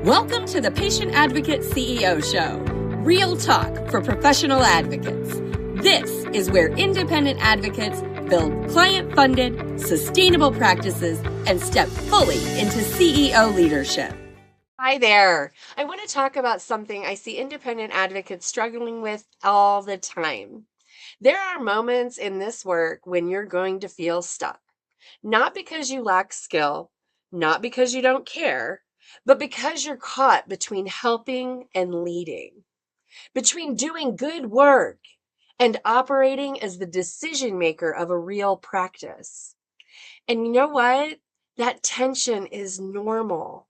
Welcome to the Patient Advocate CEO Show, real talk for professional advocates. This is where independent advocates build client-funded, sustainable practices and step fully into CEO leadership. Hi there. I want to talk about something I see independent advocates struggling with all the time. There are moments in this work when you're going to feel stuck, not because you lack skill, not because you don't care, but because you're caught between helping and leading, between doing good work and operating as the decision maker of a real practice. And you know what? That tension is normal.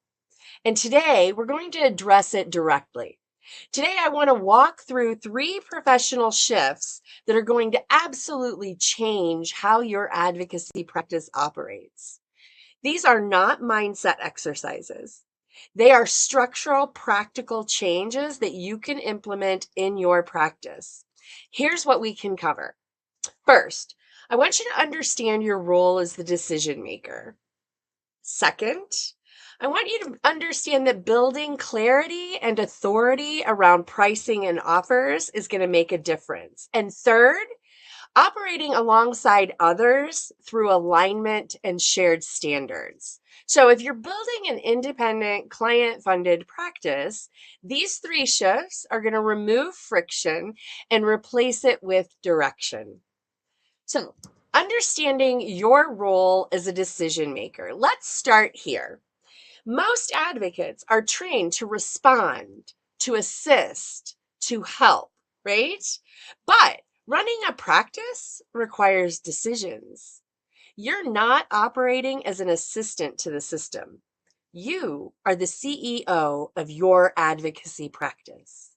And today we're going to address it directly. Today I want to walk through 3 professional shifts that are going to absolutely change how your advocacy practice operates. These are not mindset exercises. They are structural, practical changes that you can implement in your practice. Here's what we can cover. First, I want you to understand your role as the decision maker. Second, I want you to understand that building clarity and authority around pricing and offers is going to make a difference. And third, operating alongside others through alignment and shared standards. So if you're building an independent, client-funded practice, these 3 shifts are going to remove friction and replace it with direction. So understanding your role as a decision maker. Let's start here. Most advocates are trained to respond, to assist, to help, right? But running a practice requires decisions. You're not operating as an assistant to the system. You are the CEO of your advocacy practice.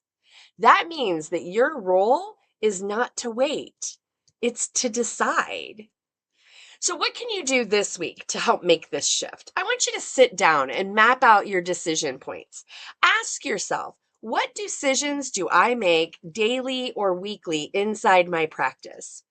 That means that your role is not to wait. It's to decide. So what can you do this week to help make this shift? I want you to sit down and map out your decision points. Ask yourself, what decisions do I make daily or weekly inside my practice?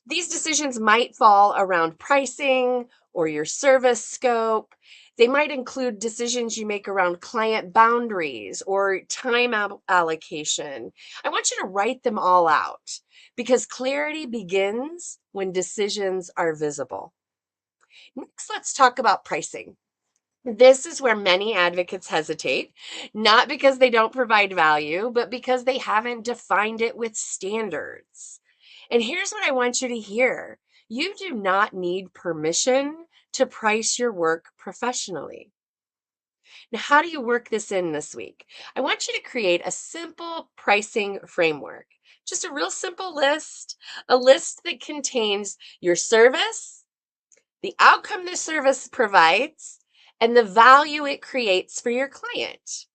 These decisions might fall around pricing or your service scope. They might include decisions you make around client boundaries or time allocation. I want you to write them all out because clarity begins when decisions are visible. Next, let's talk about pricing. This is where many advocates hesitate, not because they don't provide value, but because they haven't defined it with standards. And here's what I want you to hear. You do not need permission to price your work professionally. Now, how do you work this in this week? I want you to create a simple pricing framework. Just a real simple list, a list that contains your service, the outcome the service provides, and the value it creates for your client.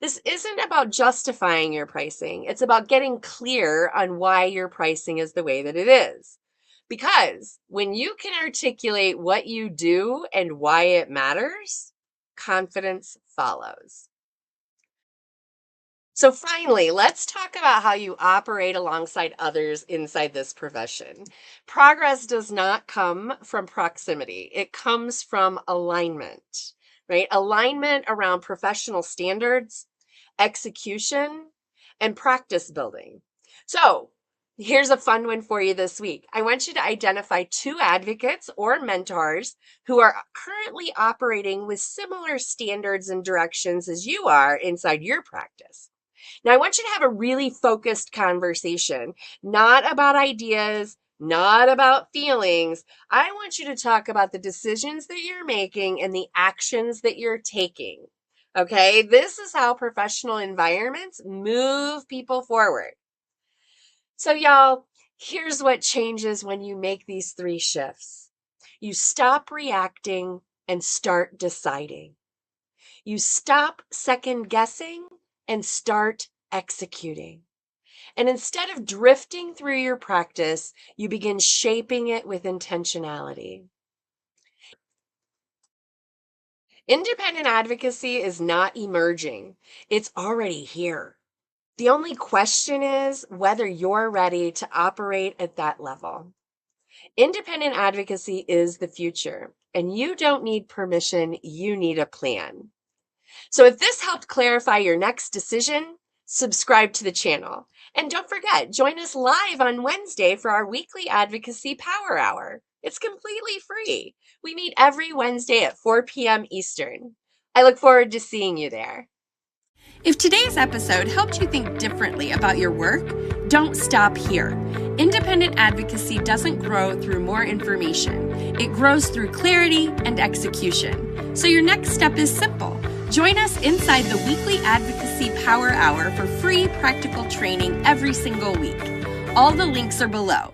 This isn't about justifying your pricing. It's about getting clear on why your pricing is the way that it is. Because when you can articulate what you do and why it matters, confidence follows. So finally, let's talk about how you operate alongside others inside this profession. Progress does not come from proximity. It comes from alignment, right? Alignment around professional standards, execution, and practice building. So here's a fun one for you this week. I want you to identify 2 advocates or mentors who are currently operating with similar standards and directions as you are inside your practice. Now, I want you to have a really focused conversation, not about ideas, not about feelings. I want you to talk about the decisions that you're making and the actions that you're taking. Okay, this is how professional environments move people forward. So y'all, here's what changes when you make these 3 shifts. You stop reacting and start deciding. You stop second guessing and start executing. And instead of drifting through your practice, you begin shaping it with intentionality. Independent advocacy is not emerging. It's already here. The only question is whether you're ready to operate at that level. Independent advocacy is the future, and you don't need permission, you need a plan. So if this helped clarify your next decision, subscribe to the channel. And don't forget, join us live on Wednesday for our weekly Advocacy Power Hour. It's completely free. We meet every Wednesday at 4 p.m. Eastern. I look forward to seeing you there. If today's episode helped you think differently about your work, don't stop here. Independent advocacy doesn't grow through more information. It grows through clarity and execution. So your next step is simple. Join us inside the weekly Advocacy Power Hour for free practical training every single week. All the links are below.